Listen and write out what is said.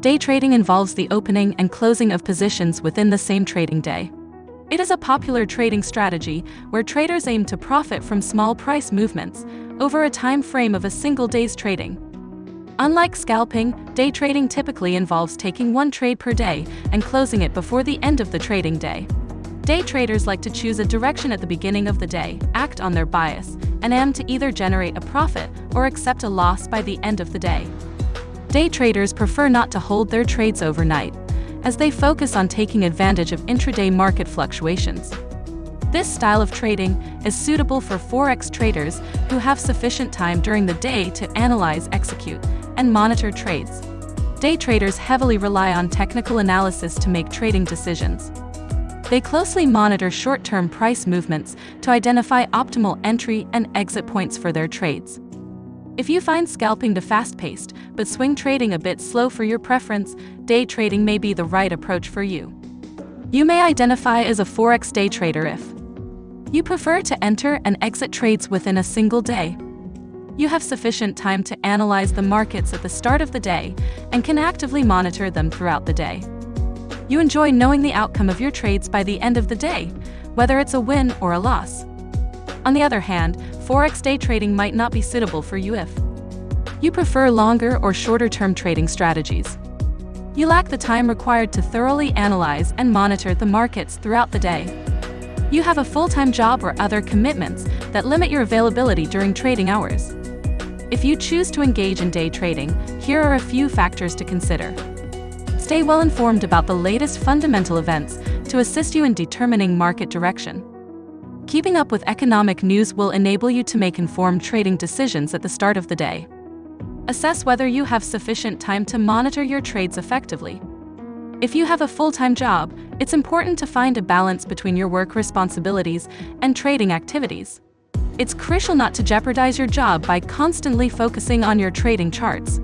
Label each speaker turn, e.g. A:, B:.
A: Day trading involves the opening and closing of positions within the same trading day. It is a popular trading strategy where traders aim to profit from small price movements over a time frame of a single day's trading. Unlike scalping, day trading typically involves taking one trade per day and closing it before the end of the trading day. Day traders like to choose a direction at the beginning of the day, act on their bias, and aim to either generate a profit or accept a loss by the end of the day. Day traders prefer not to hold their trades overnight, as they focus on taking advantage of intraday market fluctuations. This style of trading is suitable for Forex traders who have sufficient time during the day to analyze, execute, and monitor trades. Day traders heavily rely on technical analysis to make trading decisions. They closely monitor short-term price movements to identify optimal entry and exit points for their trades. If you find scalping too fast-paced, but swing trading a bit slow for your preference, day trading may be the right approach for you. You may identify as a Forex day trader if you prefer to enter and exit trades within a single day. You have sufficient time to analyze the markets at the start of the day and can actively monitor them throughout the day. You enjoy knowing the outcome of your trades by the end of the day, whether it's a win or a loss. On the other hand, Forex day trading might not be suitable for you if you prefer longer or shorter-term trading strategies. You lack the time required to thoroughly analyze and monitor the markets throughout the day. You have a full-time job or other commitments that limit your availability during trading hours. If you choose to engage in day trading, here are a few factors to consider. Stay well informed about the latest fundamental events to assist you in determining market direction. Keeping up with economic news will enable you to make informed trading decisions at the start of the day. Assess whether you have sufficient time to monitor your trades effectively. If you have a full-time job, it's important to find a balance between your work responsibilities and trading activities. It's crucial not to jeopardize your job by constantly focusing on your trading charts.